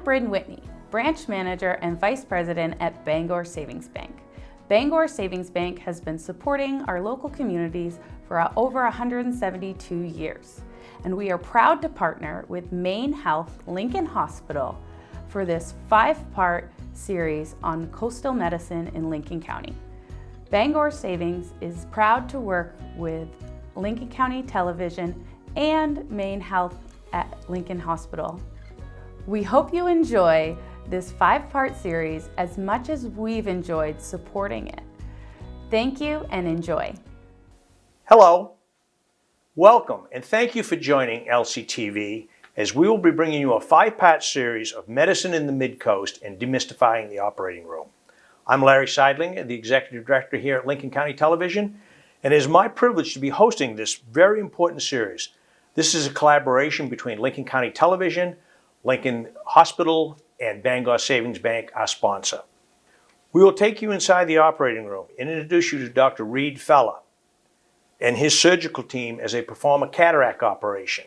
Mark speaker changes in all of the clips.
Speaker 1: Bryn Whitney, Branch Manager and Vice President at Bangor Savings Bank. Bangor Savings Bank has been supporting our local communities for over 172 years, and we are proud to partner with MaineHealth Lincoln Hospital for this 5-part series on coastal medicine in Lincoln County. Bangor Savings is proud to work with Lincoln County Television and MaineHealth at Lincoln Hospital. We hope you enjoy this 5-part series as much as we've enjoyed supporting it. Thank you and enjoy.
Speaker 2: Hello, welcome, and thank you for joining LCTV as we will be bringing you a 5-part series of medicine in the Midcoast and demystifying the operating room. I'm Larry Seidling, the Executive Director here at Lincoln County Television, and it is my privilege to be hosting this very important series. This is a collaboration between Lincoln County Television, Lincoln Hospital, and Bangor Savings Bank, our sponsor. We will take you inside the operating room and introduce you to Dr. Reed Fella and his surgical team as they perform a cataract operation,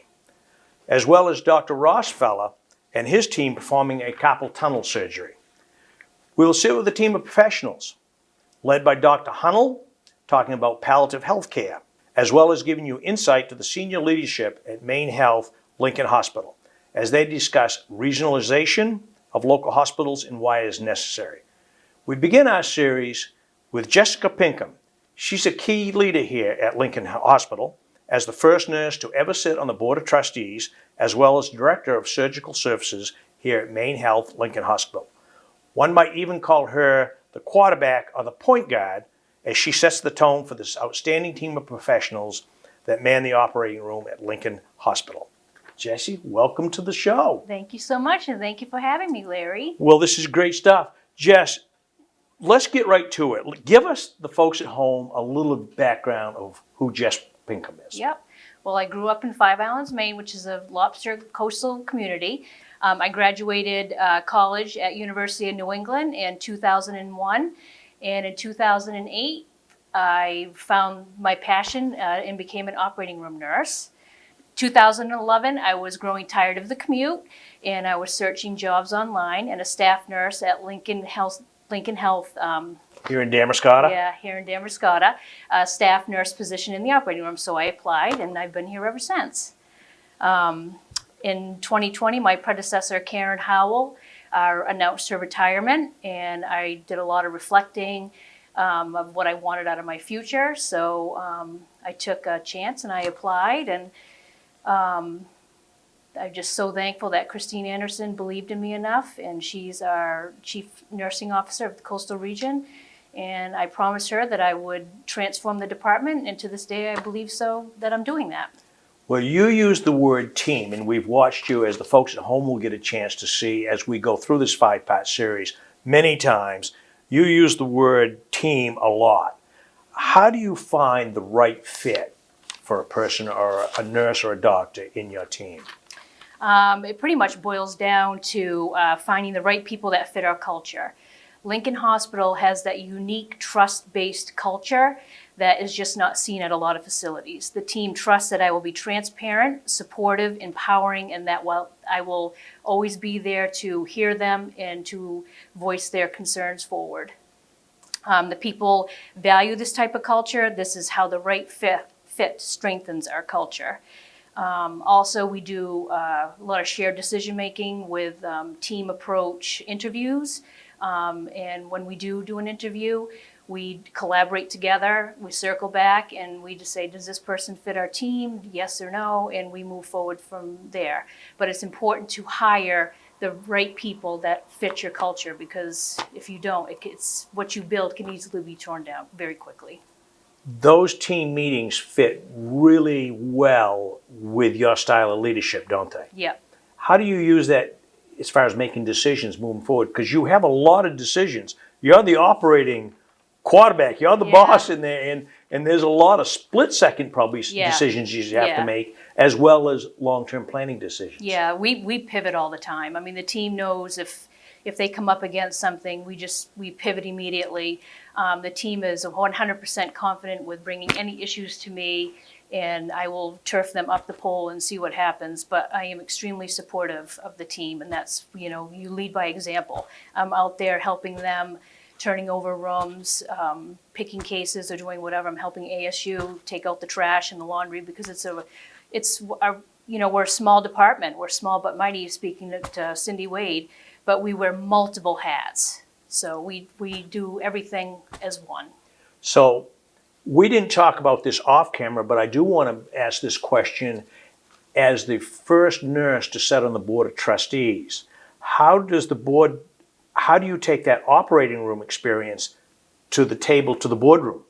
Speaker 2: as well as Dr. Ross Fella and his team performing a carpal tunnel surgery. We will sit with a team of professionals led by Dr. Hunnell, talking about palliative health care, as well as giving you insight to the senior leadership at MaineHealth Lincoln Hospital as they discuss regionalization of local hospitals and why it is necessary. We begin our series with Jessica Pinkham. She's a key leader here at Lincoln Hospital as the first nurse to ever sit on the Board of Trustees, as well as Director of Surgical Services here at MaineHealth Lincoln Hospital. One might even call her the quarterback or the point guard as she sets the tone for this outstanding team of professionals that man the operating room at Lincoln Hospital. Jessie, welcome to the show.
Speaker 3: Thank you so much, and thank you for having me, Larry.
Speaker 2: Well, this is great stuff. Jess, let's get right to it. Give us, the folks at home, a little background of who Jess Pinkham is.
Speaker 3: Yep. Well, I grew up in Five Islands, Maine, which is a lobster coastal community. I graduated college at University of New England in 2001, and in 2008, I found my passion and became an operating room nurse. 2011, I was growing tired of the commute, and I was searching jobs online, and a staff nurse at Lincoln Health.
Speaker 2: Here in Damascotta?
Speaker 3: Yeah, here in Damascotta, a staff nurse position in the operating room. So I applied, and I've been here ever since. In 2020, my predecessor, Karen Howell, announced her retirement, and I did a lot of reflecting of what I wanted out of my future. So I took a chance and I applied, and I'm just so thankful that Christine Anderson believed in me enough, and she's our Chief Nursing Officer of the Coastal Region. And I promised her that I would transform the department, and to this day I believe so that I'm doing that.
Speaker 2: Well, you use the word team, and we've watched you, as the folks at home will get a chance to see as we go through this 5-part series many times. You use the word team a lot. How do you find the right fit for a person or a nurse or a doctor in your team?
Speaker 3: It pretty much boils down to finding the right people that fit our culture. Lincoln Hospital has that unique trust-based culture that is just not seen at a lot of facilities. The team trusts that I will be transparent, supportive, empowering, and that I will always be there to hear them and to voice their concerns forward. The people value this type of culture. This is how the right fit strengthens our culture. Also, we do a lot of shared decision-making with team approach interviews. And when we do an interview, we collaborate together, we circle back, and we just say, does this person fit our team? Yes or no? And we move forward from there. But it's important to hire the right people that fit your culture, because if you don't, it's what you build can easily be torn down very quickly.
Speaker 2: Those team meetings fit really well with your style of leadership, don't they?
Speaker 3: Yep.
Speaker 2: How do you use that as far as making decisions moving forward? Because you have a lot of decisions. You're the operating quarterback. You're the boss in there, and there's a lot of split-second probably decisions you have to make, as well as long-term planning decisions.
Speaker 3: Yeah, we pivot all the time. I mean, the team knows if they come up against something, we pivot immediately. The team is 100% confident with bringing any issues to me, and I will turf them up the pole and see what happens. But I am extremely supportive of the team, and that's, you lead by example. I'm out there helping them, turning over rooms, picking cases, or doing whatever. I'm helping ASU take out the trash and the laundry, because we're a small department. We're small but mighty, speaking to Cindy Wade, but we wear multiple hats. So we do everything as one.
Speaker 2: So we didn't talk about this off camera, but I do want to ask this question. As the first nurse to sit on the board of trustees, how do you take that operating room experience to the table, to the boardroom?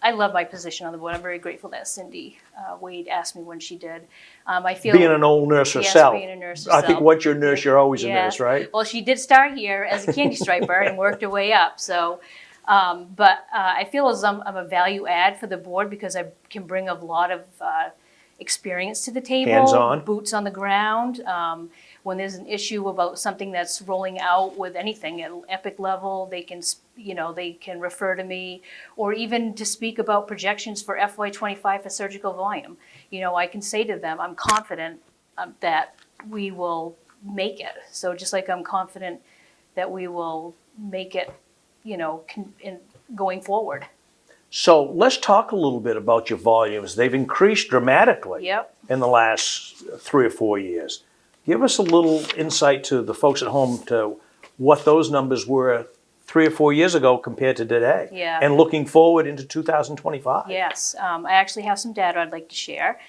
Speaker 3: I love my position on the board. I'm very grateful that Cindy Wade asked me when she did. I feel
Speaker 2: being an old nurse herself.
Speaker 3: Yes, being a nurse
Speaker 2: I
Speaker 3: herself.
Speaker 2: think once you're a nurse, you're always a nurse, right?
Speaker 3: Well, she did start here as a candy striper and worked her way up. So, but I feel as I'm a value add for the board, because I can bring a lot of experience to the table.
Speaker 2: Hands-on.
Speaker 3: Boots on the ground. When there's an issue about something that's rolling out with anything at epic level, they can refer to me, or even to speak about projections for FY25 for surgical volume. I can say to them, I'm confident that we will make it. So just like I'm confident that we will make it, going forward.
Speaker 2: So let's talk a little bit about your volumes. They've increased dramatically in the last 3 or 4 years. Give us a little insight to the folks at home to what those numbers were 3 or 4 years ago compared to today.
Speaker 3: Yeah.
Speaker 2: And looking forward into 2025.
Speaker 3: Yes, I actually have some data I'd like to share.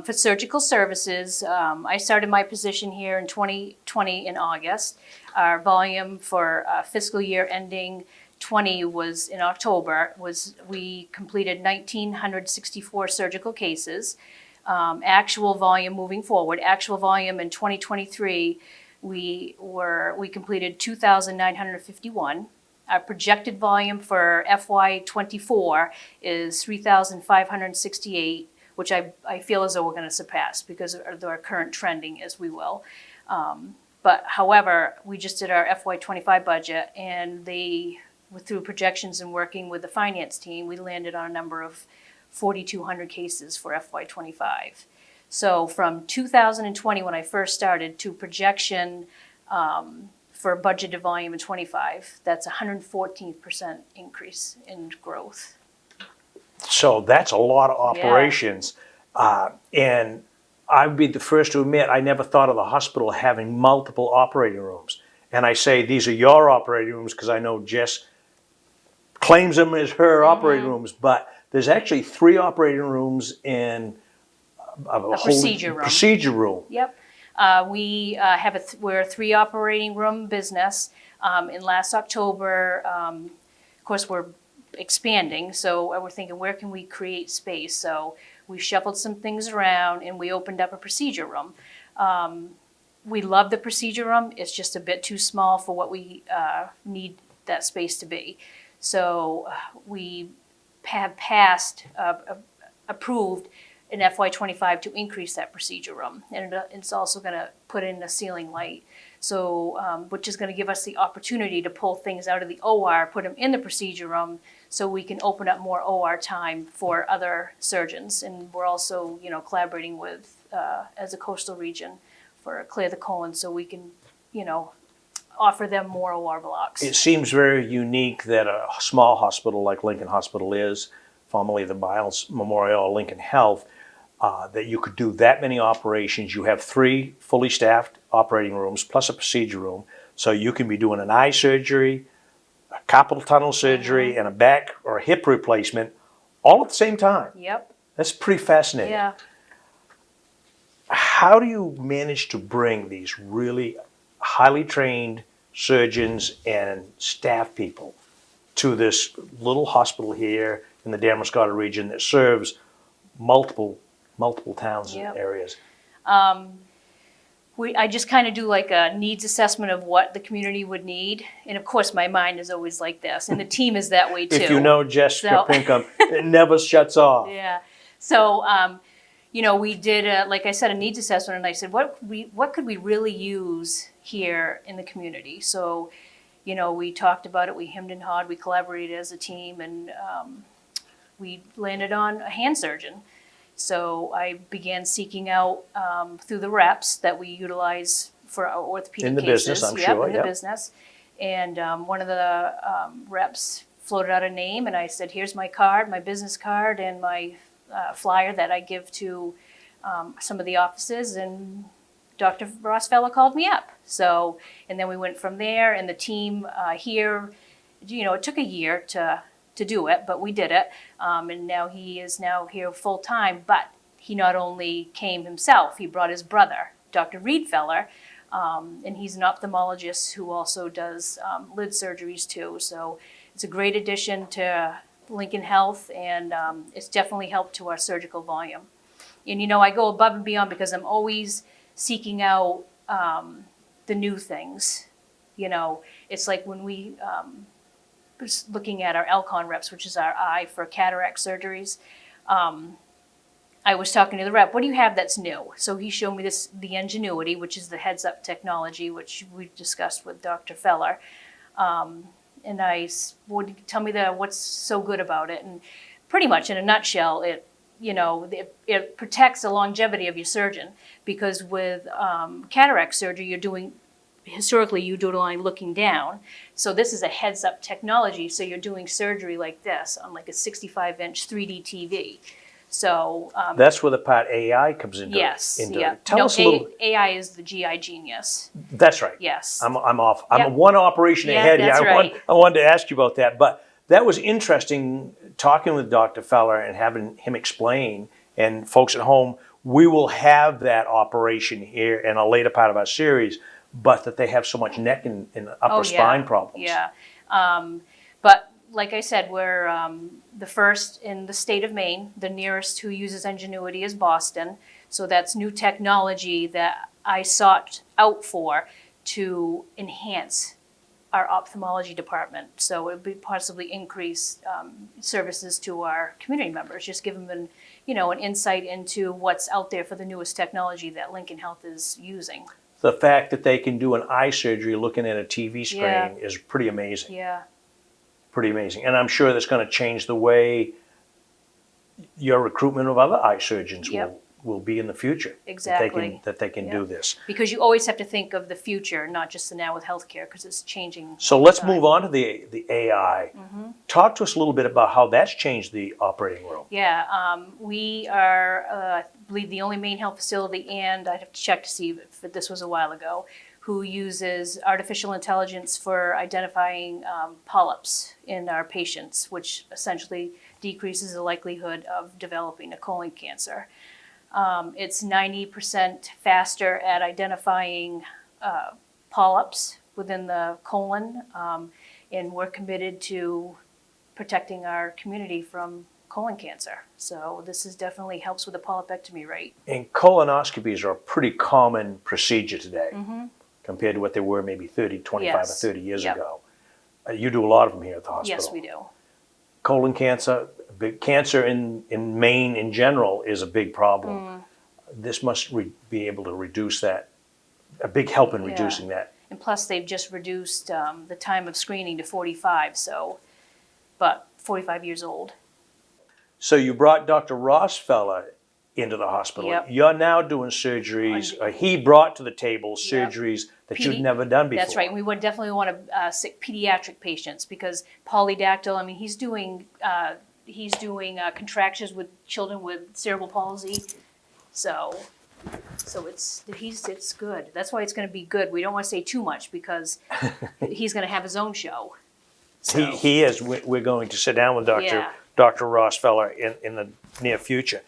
Speaker 3: For surgical services, I started my position here in 2020 in August. Our volume for fiscal year ending 20 was in October, we completed 1,964 surgical cases. Actual volume moving forward, actual volume in 2023, we completed 2,951. Our projected volume for FY24 is 3,568, which I feel as though we're going to surpass because of our current trending, as we will. But however, we just did our FY25 budget, and through projections and working with the finance team, we landed on a number of 4,200 cases for FY25. So from 2020, when I first started, to projection for budgeted volume in 25, that's 114% increase in growth.
Speaker 2: So that's a lot of operations. And I'd be the first to admit, I never thought of the hospital having multiple operating rooms. And I say these are your operating rooms because I know Jess claims them as her operating rooms, but there's actually 3 operating rooms in a whole procedure room.
Speaker 3: Yep. We're a 3 operating room business. In last October, of course, we're expanding, so we're thinking, where can we create space? So we shuffled some things around and we opened up a procedure room. We love the procedure room. It's just a bit too small for what we need that space to be. So we have approved in FY25 to increase that procedure room. And it's also going to put in a ceiling light, so which is going to give us the opportunity to pull things out of the OR, put them in the procedure room, so we can open up more OR time for other surgeons. And we're also, collaborating with, as a coastal region, for Clear the Colon, so we can, offer them more OR blocks.
Speaker 2: It seems very unique that a small hospital like Lincoln Hospital is, formerly the Miles Memorial or Lincoln Health, that you could do that many operations. You have 3 fully staffed operating rooms plus a procedure room, so you can be doing an eye surgery, a carpal tunnel surgery, and a back or a hip replacement all at the same time.
Speaker 3: Yep.
Speaker 2: That's pretty fascinating.
Speaker 3: Yeah.
Speaker 2: How do you manage to bring these really highly trained surgeons and staff people to this little hospital here in the Damascotta region that serves multiple towns and areas?
Speaker 3: I just kind of do like a needs assessment of what the community would need. And of course, my mind is always like this. And the team is that way too.
Speaker 2: If you know Jessica Pinkham, it never shuts off.
Speaker 3: Yeah. So, we did, like I said, a needs assessment. And I said, what could we really use here in the community? So, we talked about it. We hemmed and hawed. We collaborated as a team. And we landed on a hand surgeon. So I began seeking out through the reps that we utilize for our orthopedic
Speaker 2: In the
Speaker 3: cases.
Speaker 2: business, I'm
Speaker 3: Yep,
Speaker 2: sure,
Speaker 3: in the
Speaker 2: yep.
Speaker 3: business. And one of the reps floated out a name, and I said, here's my card, my business card, and my flyer that I give to some of the offices, and Dr. Rossfeller called me up. So, and then we went from there, and the team here, you know, it took a year to do it, but we did it. And now he is now here full time, but he not only came himself, he brought his brother, Dr. Reedfeller, and he's an ophthalmologist who also does lid surgeries too. So it's a great addition to Lincoln Health, and it's definitely helped to our surgical volume. And you know, I go above and beyond because I'm always seeking out the new things. You know, it's like when we was looking at our Alcon reps, which is our eye for cataract surgeries. I was talking to the rep, what do you have that's new? So he showed me the Ingenuity, which is the heads-up technology, which we discussed with Dr. Feller. And I would tell me what's so good about it. And pretty much in a nutshell, it protects the longevity of your surgeon, because with cataract surgery, historically you do it only looking down. So this is a heads-up technology, so you're doing surgery like this on like a 65-inch 3D TV. So
Speaker 2: That's where the part AI comes into
Speaker 3: yes,
Speaker 2: into
Speaker 3: yeah.
Speaker 2: it. Tell us a little.
Speaker 3: AI is the GI genius.
Speaker 2: That's right.
Speaker 3: Yes.
Speaker 2: I'm off. I'm
Speaker 3: Yep.
Speaker 2: one operation
Speaker 3: Yeah,
Speaker 2: ahead here.
Speaker 3: that's right.
Speaker 2: I wanted to ask you about that, but that was interesting talking with Dr. Feller and having him explain. And folks at home, we will have that operation here in a later part of our series, but that they have so much neck and upper spine problems.
Speaker 3: Yeah. But like I said, we're the first in the state of Maine. The nearest who uses Ingenuity is Boston. So that's new technology that I sought out for to enhance our ophthalmology department. So it would possibly increase services to our community members, just give them an insight into what's out there for the newest technology that Lincoln Health is using.
Speaker 2: The fact that they can do an eye surgery looking at a TV screen
Speaker 3: Yeah.
Speaker 2: is pretty amazing.
Speaker 3: Yeah.
Speaker 2: Pretty amazing. And I'm sure that's going to change the way your recruitment of other eye surgeons
Speaker 3: Yep.
Speaker 2: will be in the future.
Speaker 3: Exactly.
Speaker 2: That they can
Speaker 3: Yep.
Speaker 2: do this.
Speaker 3: Because you always have to think of the future, not just the now with healthcare, because it's changing.
Speaker 2: So
Speaker 3: all the
Speaker 2: let's
Speaker 3: time.
Speaker 2: move on to the AI.
Speaker 3: Mm-hmm.
Speaker 2: Talk to us a little bit about how that's changed the operating room.
Speaker 3: Yeah, we are, I believe, the only MaineHealth facility, and I'd have to check to see if this was a while ago, who uses artificial intelligence for identifying polyps in our patients, which essentially decreases the likelihood of developing a colon cancer. It's 90% faster at identifying polyps within the colon, and we're committed to protecting our community from colon cancer. So this is definitely helps with the polypectomy rate.
Speaker 2: And colonoscopies are a pretty common procedure today
Speaker 3: Mm-hmm.
Speaker 2: compared to what they were maybe 25
Speaker 3: Yes.
Speaker 2: or 30 years
Speaker 3: Yep.
Speaker 2: ago. You do a lot of them here at the hospital.
Speaker 3: Yes, we do.
Speaker 2: Colon cancer, cancer in Maine in general is a big problem. This must be able to reduce that, a big help in
Speaker 3: Yeah.
Speaker 2: reducing that.
Speaker 3: And plus, they've just reduced the time of screening to 45, but 45 years old.
Speaker 2: So you brought Dr. Rossfeller into the hospital.
Speaker 3: Yep.
Speaker 2: You're now doing surgeries. He brought to the table
Speaker 3: Yep.
Speaker 2: surgeries that you'd never done before.
Speaker 3: That's right. And we would definitely want to sick pediatric patients, because polydactyl, I mean, he's doing contractions with children with cerebral palsy. So it's good. That's why it's going to be good. We don't want to say too much, because he's going to have his own show. So,
Speaker 2: He is. We're going to sit down with
Speaker 3: Yeah.
Speaker 2: Dr. Rossfeller in the near future.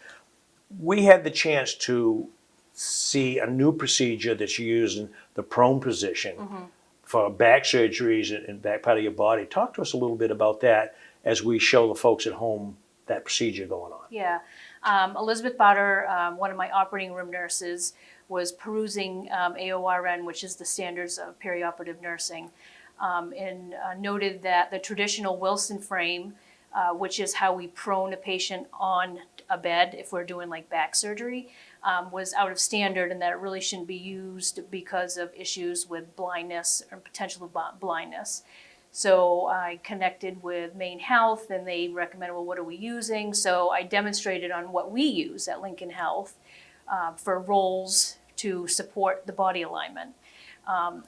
Speaker 2: We had the chance to see a new procedure that's using the prone position for back surgeries and back part of your body. Talk to us a little bit about that as we show the folks at home that procedure going on.
Speaker 3: Yeah. Elizabeth Botter, one of my operating room nurses, was perusing AORN, which is the Standards of Perioperative Nursing, and noted that the traditional Wilson frame, which is how we prone a patient on a bed if we're doing like back surgery, was out of standard, and that it really shouldn't be used because of issues with blindness or potential blindness. So I connected with MaineHealth and they recommended, well, what are we using? So I demonstrated on what we use at MaineHealth for rolls to support the body alignment.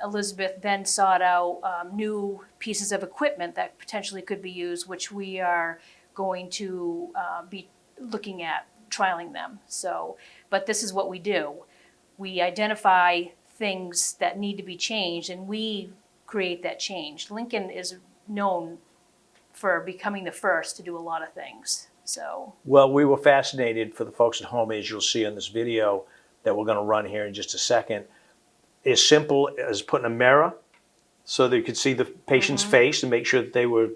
Speaker 3: Elizabeth then sought out new pieces of equipment that potentially could be used, which we are going to be looking at trialing them. So, but this is what we do. We identify things that need to be changed and we create that change. Lincoln is known for becoming the first to do a lot of things. So,
Speaker 2: well, we were fascinated, for the folks at home, as you'll see in this video that we're going to run here in just a second, as simple as putting a mirror so that you could see the patient's face and make sure that they were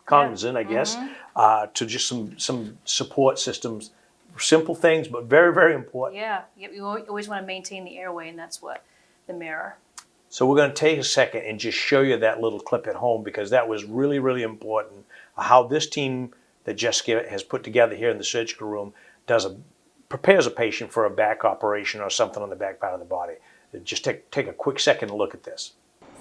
Speaker 2: cognizant, I guess, to just some support systems. Simple things, but very, very important.
Speaker 3: yeah, you always want to maintain the airway, and that's what the mirror.
Speaker 2: So we're going to take a second and just show you that little clip at home, because that was really, really important. How this team that Jessica has put together here in the surgical room prepares a patient for a back operation or something on the back part of the body. Just take a quick second and look at this.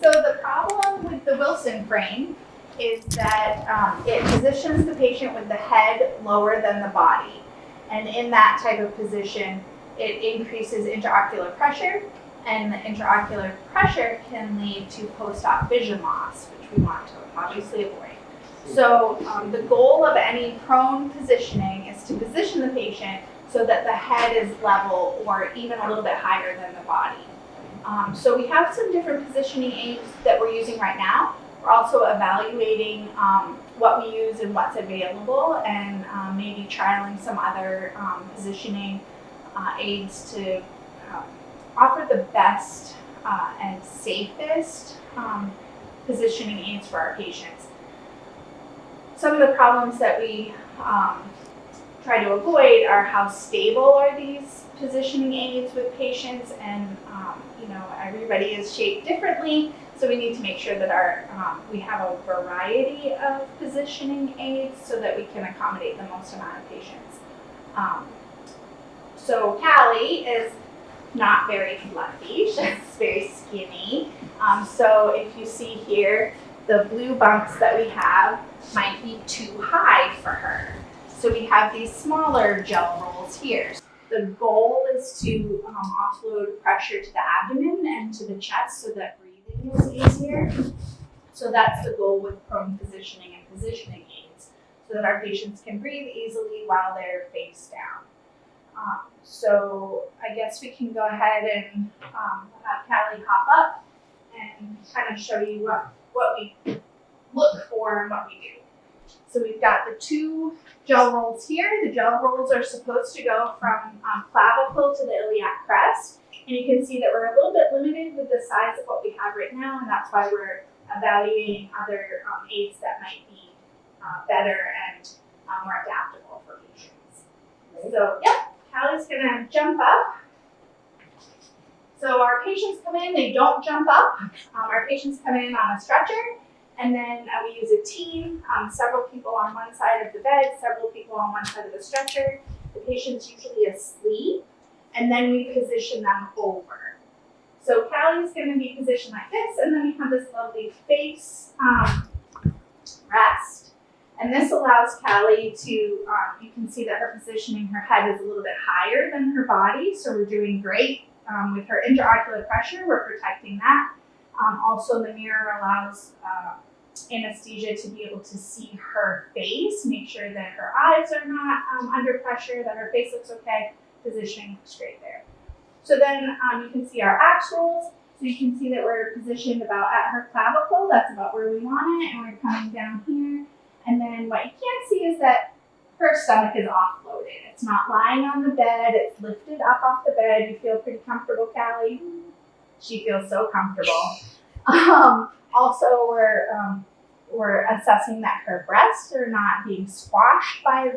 Speaker 4: So the problem with the Wilson frame is that it positions the patient with the head lower than the body. And in that type of position, it increases intraocular pressure, and the intraocular pressure can lead to post-op vision loss, which we want to obviously avoid. So the goal of any prone positioning is to position the patient so that the head is level or even a little bit higher than the body. So we have some different positioning aids that we're using right now. We're also evaluating what we use and what's available, and maybe trialing some other positioning aids to offer the best and safest positioning aids for our patients. Some of the problems that we try to avoid are how stable are these positioning aids with patients, and everybody is shaped differently, so we need to make sure that we have a variety of positioning aids so that we can accommodate the most amount of patients. So Callie is not very fluffy, she's very skinny. So if you see here, the blue bumps that we have might be too high for her. So we have these smaller gel rolls here. The goal is to offload pressure to the abdomen and to the chest so that breathing is easier. So that's the goal with prone positioning and positioning aids, so that our patients can breathe easily while they're face down. So I guess we can go ahead and have Callie hop up and kind of show you what we look for and what we do. So we've got the two gel rolls here. The gel rolls are supposed to go from clavicle to the iliac crest. And you can see that we're a little bit limited with the size of what we have right now, and that's why we're evaluating other aids that might be better and more adaptable for patients. So, yep, Callie's gonna jump up. So our patients come in, they don't jump up. Our patients come in on a stretcher, and then we use a team, several people on one side of the bed, several people on one side of the stretcher. The patient's usually asleep, and then we position them over. So Callie's gonna be positioned like this, and then we have this lovely face rest. And this allows Callie to, you can see that her positioning, her head is a little bit higher than her body, so we're doing great with her intraocular pressure, we're protecting that. Also, the mirror allows anesthesia to be able to see her face, make sure that her eyes are not under pressure, that her face looks okay, positioning looks great there. So then you can see our axe rolls. So you can see that we're positioned about at her clavicle, that's about where we want it, and we're coming down here. And then what you can't see is that her stomach is offloaded. It's not lying on the bed, it's lifted up off the bed. You feel pretty comfortable, Callie? She feels so comfortable. Also, we're assessing that her breasts are not being squashed by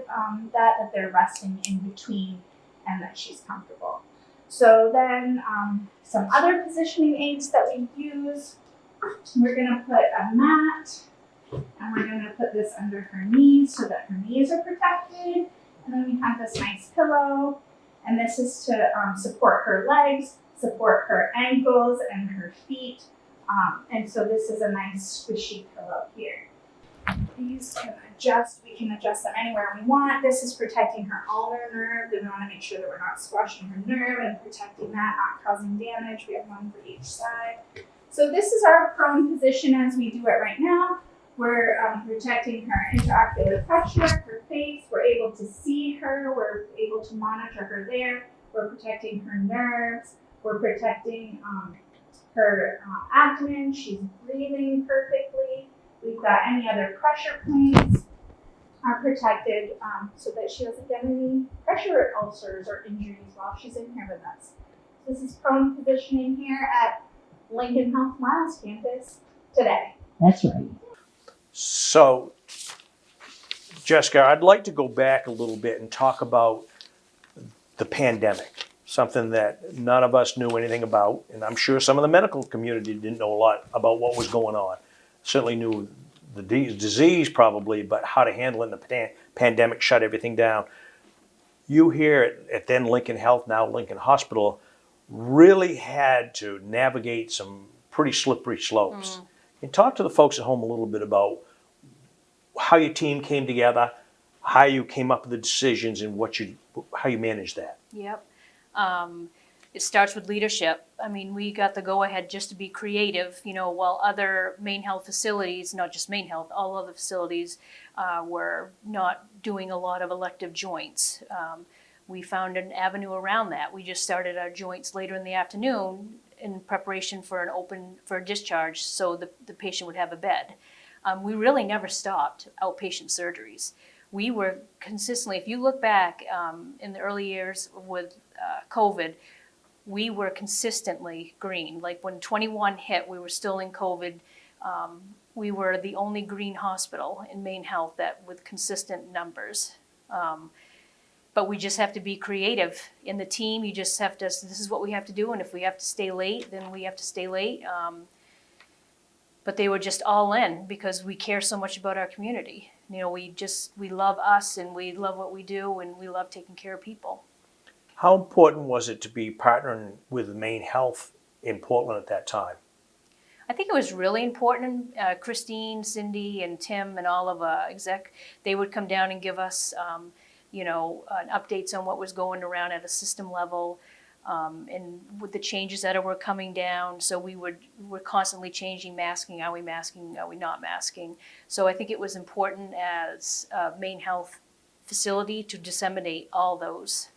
Speaker 4: that they're resting in between, and that she's comfortable. So then some other positioning aids that we use, we're gonna put a mat, and we're gonna put this under her knees so that her knees are protected. And then we have this nice pillow, and this is to support her legs, support her ankles and her feet. And so this is a nice squishy pillow these can adjust. We can adjust them anywhere we want. This is protecting her ulnar nerve. Then we want to make sure that we're not squashing her nerve and protecting that, not causing damage. We have one for each side. So this is our prone position as we do it right now. We're protecting her intraocular pressure, her face. We're able to see her. We're able to monitor her there. We're protecting her nerves. We're protecting her abdomen. She's breathing perfectly. We've got any other pressure points are protected so that she doesn't get any pressure ulcers or injuries while she's in here with us. This is prone positioning here at MaineHealth Miles campus today.
Speaker 5: That's right.
Speaker 2: So, Jessica, I'd like to go back a little bit and talk about the pandemic, something that none of us knew anything about, and I'm sure some of the medical community didn't know a lot about what was going on. Certainly knew the disease probably, but how to handle it in the pandemic, shut everything down. You here at then Lincoln Health, now Lincoln Hospital, really had to navigate some pretty slippery slopes. And talk to the folks at home a little bit about how your team came together, how you came up with the decisions, and how you managed that.
Speaker 3: Yep. It starts with leadership. I mean, we got the go-ahead just to be creative, while other MaineHealth facilities, not just MaineHealth, all other facilities were not doing a lot of elective joints. We found an avenue around that. We just started our joints later in the afternoon in preparation for a discharge, so the patient would have a bed. We really never stopped outpatient surgeries. We were consistently, if you look back in the early years with COVID, we were consistently green. Like when 21 hit, we were still in COVID. We were the only green hospital in MaineHealth that with consistent numbers. But we just have to be creative in the team. You just have to, this is what we have to do. And if we have to stay late, then we have to stay late. But they were just all in because we care so much about our community. We love us and we love what we do and we love taking care of people.
Speaker 2: How important was it to be partnering with MaineHealth in Portland at that time?
Speaker 3: I think it was really important. Christine, Cindy, and Tim and all of exec, they would come down and give us updates on what was going around at a system level, and with the changes that were coming down. So we're constantly changing masking. Are we masking? Are we not masking? So I think it was important as a MaineHealth facility to disseminate all those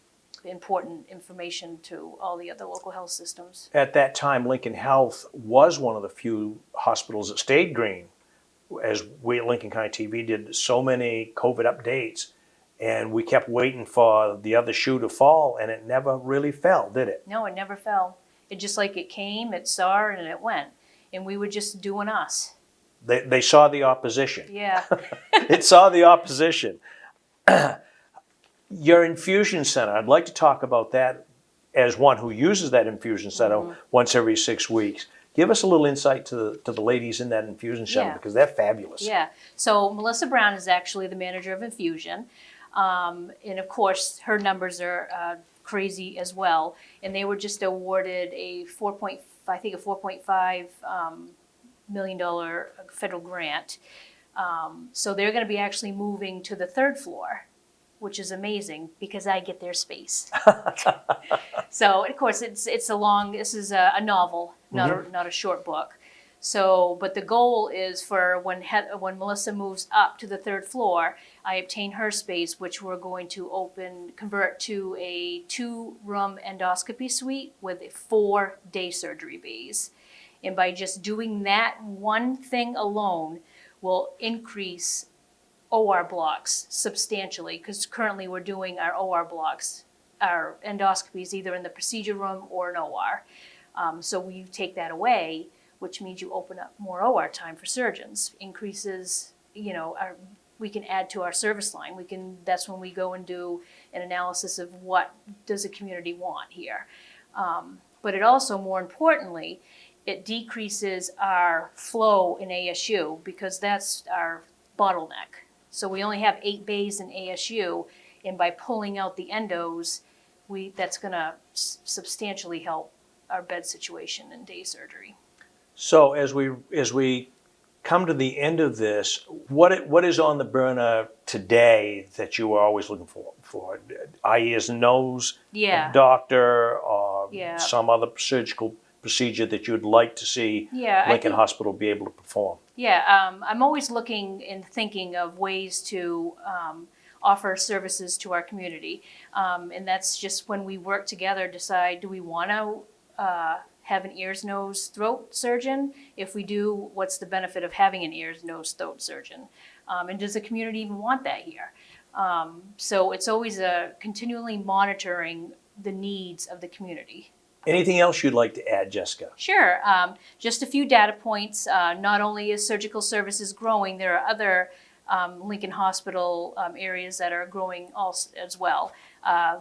Speaker 3: important information to all the other local health systems.
Speaker 2: At that time, Lincoln Health was one of the few hospitals that stayed green. As we at Lincoln County TV did so many COVID updates, and we kept waiting for the other shoe to fall, and it never really fell, did it?
Speaker 3: No, it never fell. It just like it came, it saw, and it went. And we were just doing us.
Speaker 2: They saw the opposition.
Speaker 3: Yeah.
Speaker 2: It saw the opposition. Your infusion center, I'd like to talk about that as one who uses that infusion center once every 6 weeks. Give us a little insight to the ladies in that infusion center because they're fabulous.
Speaker 3: Yeah. So Melissa Brown is actually the manager of infusion. And of course, her numbers are crazy as well. And they were just awarded a $4.5 million federal grant. So they're going to be actually moving to the third floor, which is amazing because I get their space. So of course this is a novel, not a short book. So, but the goal is for when Melissa moves up to the third floor, I obtain her space, which we're going to convert to a 2-room endoscopy suite with 4 day surgery bays. And by just doing that one thing alone will increase OR blocks substantially, because currently we're doing our OR blocks, our endoscopies either in the procedure room or an OR. So we take that away, which means you open up more OR time for surgeons, increases, we can add to our service line. That's when we go and do an analysis of what does the community want here. But it also, more importantly, it decreases our flow in ASU because that's our bottleneck. So we only have 8 bays in ASU, and by pulling out the endos, that's gonna substantially help our bed situation in day surgery.
Speaker 2: So as we come to the end of this, what is on the burner today that you are always looking for? Eye, ears, and nose,
Speaker 3: Yeah.
Speaker 2: doctor, or
Speaker 3: Yeah.
Speaker 2: some other surgical procedure that you'd like to see
Speaker 3: Yeah,
Speaker 2: Lincoln Hospital be able to perform?
Speaker 3: Yeah, I'm always looking and thinking of ways to offer services to our community. And that's just when we work together, decide, do we want to have an ears, nose, throat surgeon? If we do, what's the benefit of having an ears, nose, throat surgeon? And does the community even want that here? So it's always continually monitoring the needs of the community.
Speaker 2: Anything else you'd like to add, Jessica?
Speaker 3: Sure. Just a few data points. Not only is surgical services growing, there are other Lincoln Hospital areas that are growing also as well.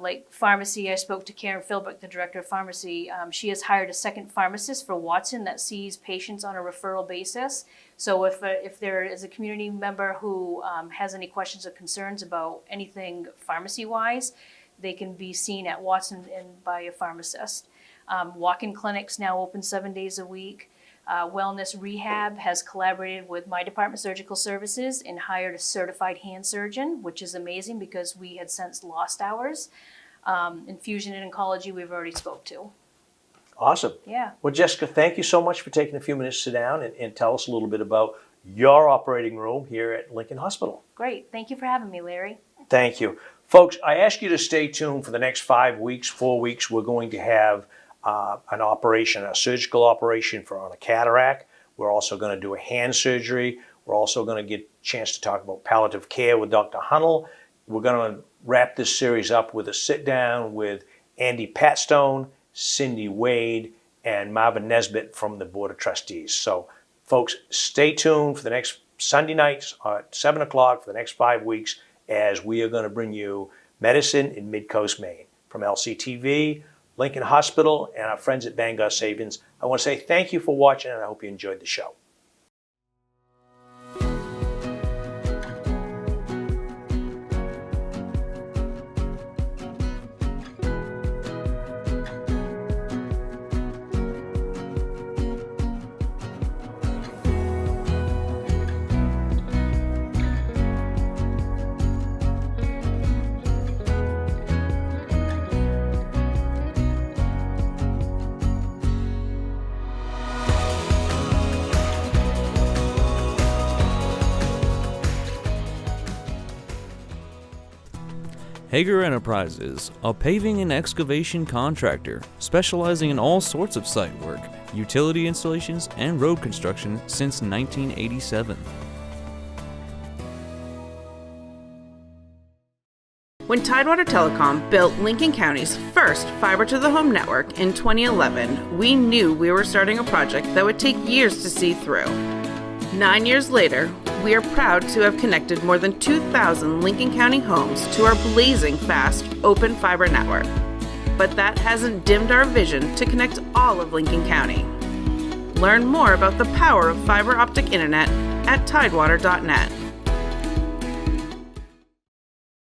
Speaker 3: Like pharmacy, I spoke to Karen Philbrick, the director of pharmacy. She has hired a second pharmacist for Watson that sees patients on a referral basis. So if there is a community member who has any questions or concerns about anything pharmacy-wise, they can be seen at Watson and by a pharmacist. Walk-in clinics now open 7 days a week. Wellness Rehab has collaborated with my department, Surgical Services, and hired a certified hand surgeon, which is amazing because we had since lost ours. Infusion and oncology we've already spoke to.
Speaker 2: Awesome.
Speaker 3: Yeah.
Speaker 2: Well, Jessica, thank you so much for taking a few minutes to sit down and tell us a little bit about your operating room here at Lincoln Hospital.
Speaker 3: Great. Thank you for having me, Larry.
Speaker 2: Thank you. Folks, I ask you to stay tuned for the next 5 weeks, 4 weeks. We're going to have an operation, a surgical operation on a cataract. We're also going to do a hand surgery. We're also going to get a chance to talk about palliative care with Dr. Hunnell. We're going to wrap this series up with a sit down with Andy Patstone, Cindy Wade, and Marvin Nesbitt from the Board of Trustees. So, folks, stay tuned for the next Sunday nights at 7 o'clock for the next 5 weeks as we are going to bring you medicine in Midcoast Maine. From LCTV, Lincoln Hospital, and our friends at Bangor Savings, I want to say thank you for watching, and I hope you enjoyed the show.
Speaker 5: Hager Enterprises, a paving and excavation contractor specializing in all sorts of site work, utility installations, and road construction since 1987.
Speaker 6: When Tidewater Telecom built Lincoln County's first fiber-to-the-home network in 2011, we knew we were starting a project that would take years to see through. 9 years later, we are proud to have connected more than 2,000 Lincoln County homes to our blazing fast open fiber network. But that hasn't dimmed our vision to connect all of Lincoln County. Learn more about the power of fiber optic internet at tidewater.net.